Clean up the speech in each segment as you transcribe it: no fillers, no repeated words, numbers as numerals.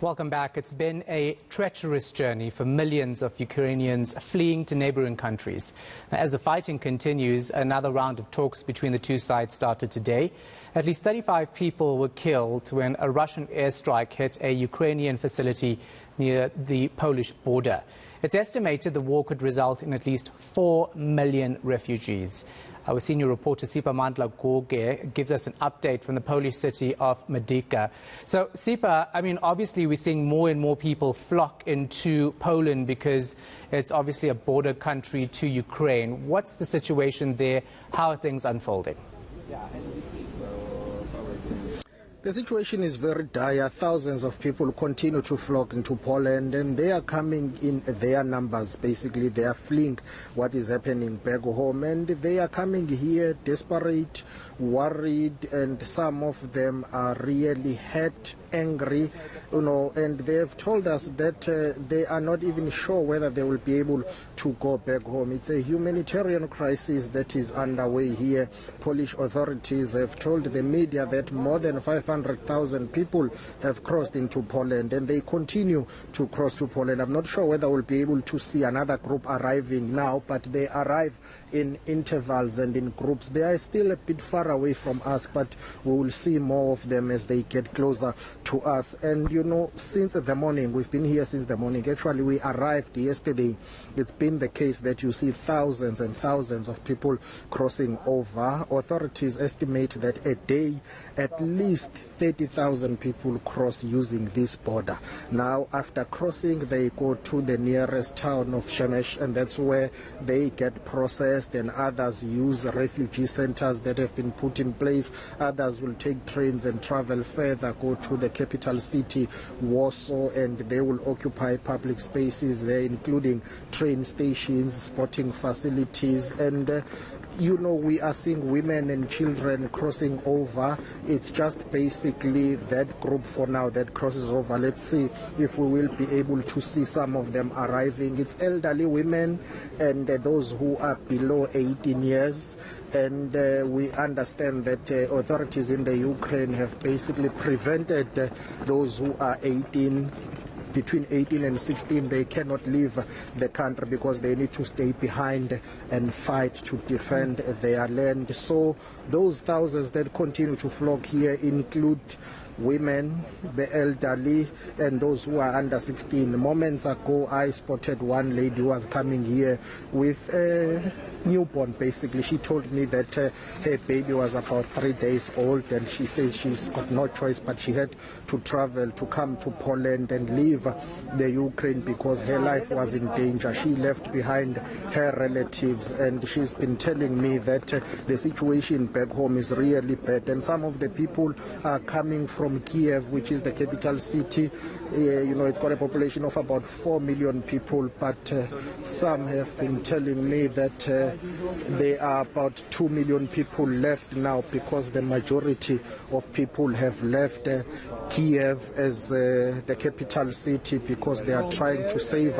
Welcome back. It's been a treacherous journey for millions of Ukrainians fleeing to neighbouring countries. As the fighting continues, another round of talks between the two sides started today. At least 35 people were killed when a Russian airstrike hit a Ukrainian facility near the Polish border. It's estimated the war could result in at least 4 million refugees. Our senior reporter Siphamandla Goge gives us an update from the Polish city of eNCA. So, Sipa, obviously we're seeing more and more people flock into Poland because it's obviously a border country to Ukraine. What's the situation there? How are things unfolding? The situation is very dire. Thousands of people continue to flock into Poland, and they are coming in their numbers. Basically, they are fleeing what is happening back home, and they are coming here desperate, worried, and some of them are really hurt, angry, and they have told us that they are not even sure whether they will be able to go back home. It's a humanitarian crisis that is underway here. Polish authorities have told the media that more than 500,000 people have crossed into Poland, and they continue to cross to Poland. I'm not sure whether we'll be able to see another group arriving now, but they arrive in intervals and in groups. They are still a bit far away from us, but we will see more of them as they get closer to us. And since the morning, we've been here since the morning. Actually, we arrived yesterday. It's been the case that you see thousands and thousands of people crossing over. Authorities estimate that a day at least 30,000 people cross using this border. Now, after crossing, they go to the nearest town of Shemesh, and that's where they get processed, and others use refugee centers that have been put in place. Others will take trains and travel further, go to the capital city, Warsaw, and they will occupy public spaces there, including train stations, sporting facilities, and we are seeing women and children crossing over. It's just basically that group for now that crosses over. Let's see if we will be able to see some of them arriving. It's elderly women and those who are below 18 years. And we understand that authorities in the Ukraine have basically prevented those who are between 18 and 16, they cannot leave the country because they need to stay behind and fight to defend their land. So those thousands that continue to flock here include women, the elderly, and those who are under 16. Moments ago, I spotted one lady who was coming here with a newborn. Basically, she told me that her baby was about 3 days old, and she says she's got no choice, but she had to travel to come to Poland and leave the Ukraine because her life was in danger. She left behind her relatives, and she's been telling me that the situation back home is really bad, and some of the people are coming from Kiev, which is the capital city. It's got a population of about 4 million people, but some have been telling me that there are about 2 million people left now because the majority of people have left Kiev as the capital city because they are trying to save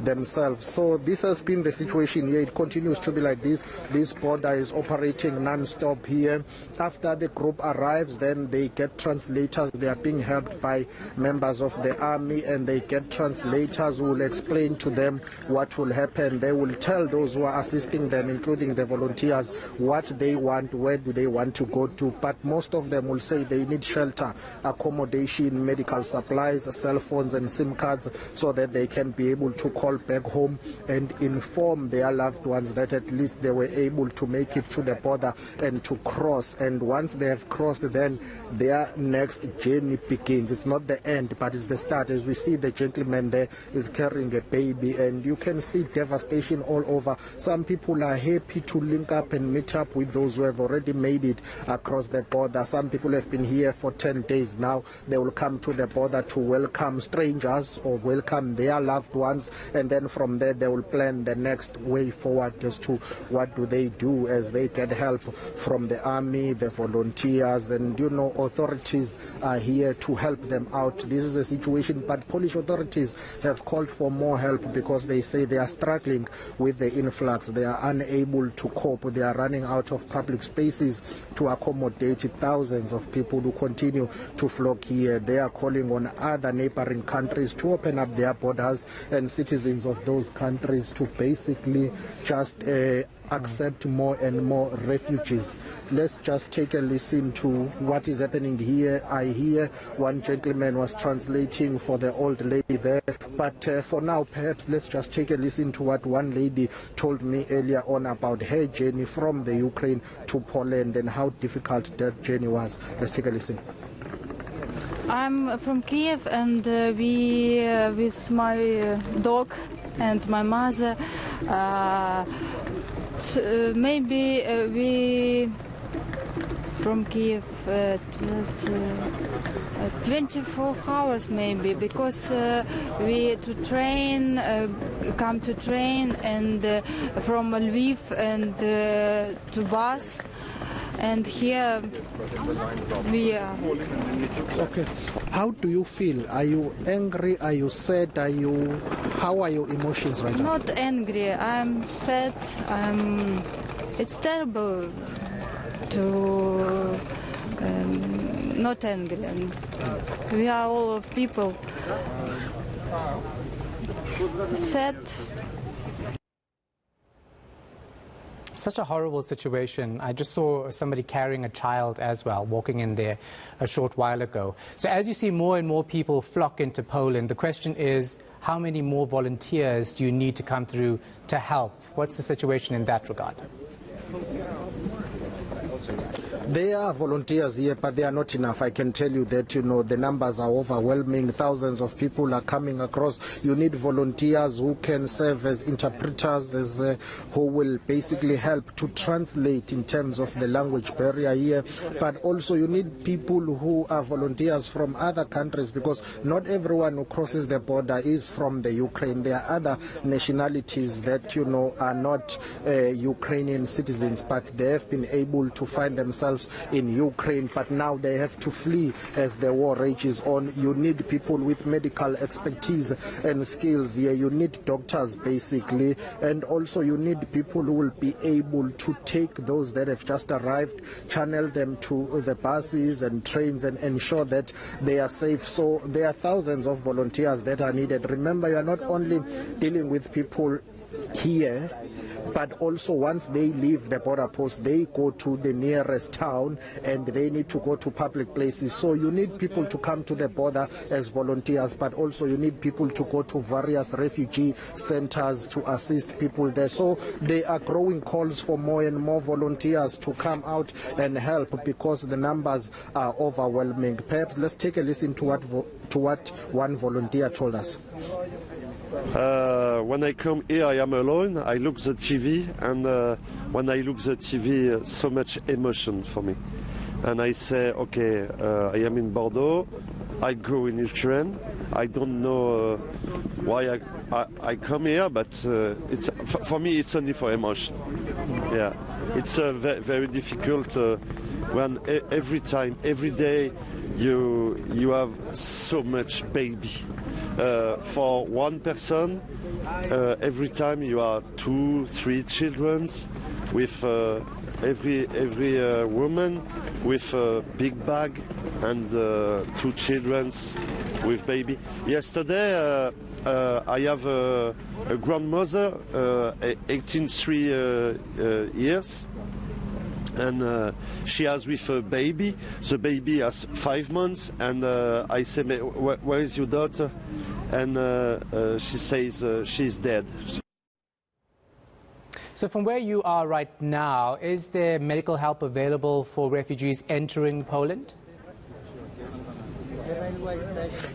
themselves. So this has been the situation here. It continues to be like this. This border is operating non-stop here. After the group arrives, then they get translators. They are being helped by members of the army, and they get translators who will explain to them what will happen. They will tell those who are assisting them, including the volunteers, what they want, where do they want to go to. But most of them will say they need shelter, accommodation, medical supplies, cell phones and SIM cards so that they can be able to call back home and inform their loved ones that at least they were able to make it to the border and to cross. And once they have crossed, then their next journey begins. It's not the end, but it's the start. As we see, the gentleman there is carrying a baby, and you can see devastation all over. Some people are happy to link up and meet up with those who have already made it across the border. Some people have been here for 10 days now. They will come to the border to welcome strangers or welcome their loved ones, and then from there they will plan the next way forward as to what do they do as they get help from the army, the volunteers, and authorities are here to help them out. This is a situation, but Polish authorities have called for more help because they say they are struggling with the influx. They are unable to cope. They are running out of public spaces to accommodate city. Thousands of people who continue to flock here. They are calling on other neighbouring countries to open up their borders and citizens of those countries to basically just accept more and more refugees. Let's just take a listen to what is happening here. I hear one gentleman was translating for the old lady there, but for now perhaps let's just take a listen to what one lady told me earlier on about her journey from the Ukraine to Poland and how difficult that journey was. Let's take a listen. I'm from Kiev, and we with my dog and my mother maybe we from Kiev 24 hours maybe, because we to train, come to train, and from Lviv and to bus, and here we are. Okay. How do you feel? Are you angry? Are you sad? How are your emotions right now? Not angry. I'm sad. It's terrible to not angry. We are all people sad. Such a horrible situation. I just saw somebody carrying a child as well, walking in there a short while ago. So as you see more and more people flock into Poland, the question is, how many more volunteers do you need to come through to help? What's the situation in that regard? There are volunteers here, but they are not enough. I can tell you that, the numbers are overwhelming. Thousands of people are coming across. You need volunteers who can serve as interpreters, who will basically help to translate in terms of the language barrier here. But also you need people who are volunteers from other countries, because not everyone who crosses the border is from the Ukraine. There are other nationalities that, are not Ukrainian citizens, but they have been able to find themselves in Ukraine, but now they have to flee as the war rages on. You need people with medical expertise and skills here. You need doctors basically, and also you need people who will be able to take those that have just arrived, channel them to the buses and trains and ensure that they are safe. So there are thousands of volunteers that are needed. Remember, you are not only dealing with people here, but also once they leave the border post, they go to the nearest town and they need to go to public places. So you need people to come to the border as volunteers, but also you need people to go to various refugee centers to assist people there. So there are growing calls for more and more volunteers to come out and help, because the numbers are overwhelming. Perhaps let's take a listen to what one volunteer told us. When I come here, I am alone. I look the TV, and when I look the TV, so much emotion for me. And I say, okay, I am in Bordeaux. I go in Ukraine. I don't know why I come here, but it's for me it's only for emotion. Yeah, it's very difficult when every time, every day, you have so much baby. For one person, every time you are 2-3 children, with every woman with a big bag and 2 children with baby. Yesterday I have a grandmother, 83 years. And she has with a baby. The baby has 5 months, and I say, where is your daughter? And she says she's dead. So from where you are right now, is there medical help available for refugees entering Poland?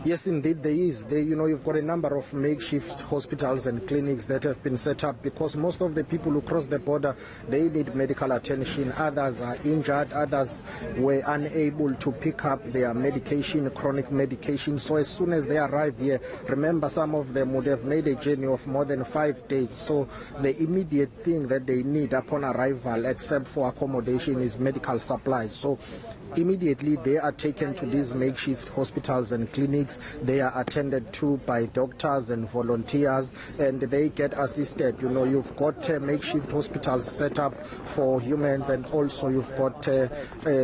Yes, indeed, there is. You've got a number of makeshift hospitals and clinics that have been set up, because most of the people who cross the border, they need medical attention. Others are injured. Others were unable to pick up their medication, chronic medication. So as soon as they arrive here, remember, some of them would have made a journey of more than 5 days. So the immediate thing that they need upon arrival, except for accommodation, is medical supplies. So Immediately they are taken to these makeshift hospitals and clinics. They are attended to by doctors and volunteers, and they get assisted. You know, you've got makeshift hospitals set up for humans, and also you've got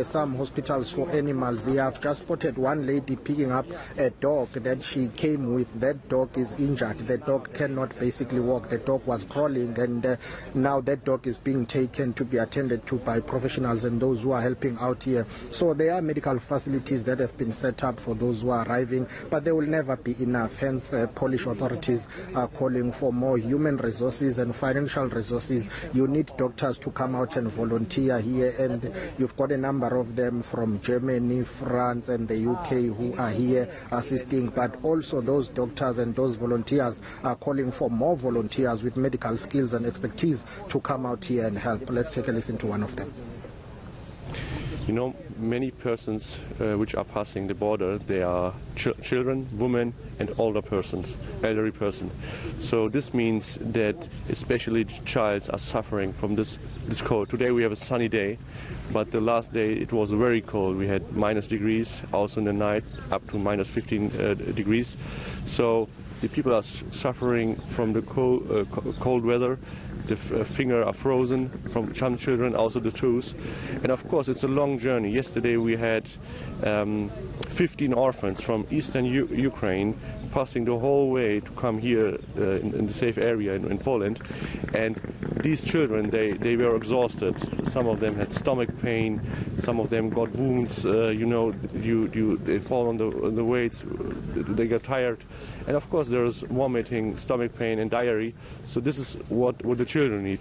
some hospitals for animals. They have just spotted one lady picking up a dog that she came with. That dog is injured. The dog cannot basically walk. The dog was crawling, and now that dog is being taken to be attended to by professionals and those who are helping out here. So there are medical facilities that have been set up for those who are arriving, but they will never be enough. Hence, Polish authorities are calling for more human resources and financial resources. You need doctors to come out and volunteer here, and you've got a number of them from Germany, France and the UK who are here assisting, but also those doctors and those volunteers are calling for more volunteers with medical skills and expertise to come out here and help. Let's take a listen to one of them. You know, many persons which are passing the border, they are children, women and older persons, elderly persons. So this means that especially childs are suffering from this cold. Today we have a sunny day, but the last day it was very cold. We had -degrees, also in the night up to -15 degrees. So the people are suffering from the cold weather. The fingers are frozen from some children, also the toes. And of course it's a long journey. Yesterday we had 15 orphans from eastern Ukraine passing the whole way to come here in the safe area in Poland. And these children, they were exhausted. Some of them had stomach pain, some of them got wounds, you know, they fall on the weights, they get tired. And of course there's vomiting, stomach pain and diarrhea. So this is what the children need.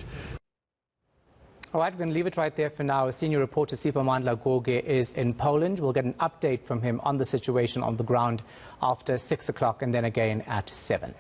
All right, we're going to leave it right there for now. Senior reporter Siphamandla Goge is in Poland. We'll get an update from him on the situation on the ground after 6 o'clock and then again at 7.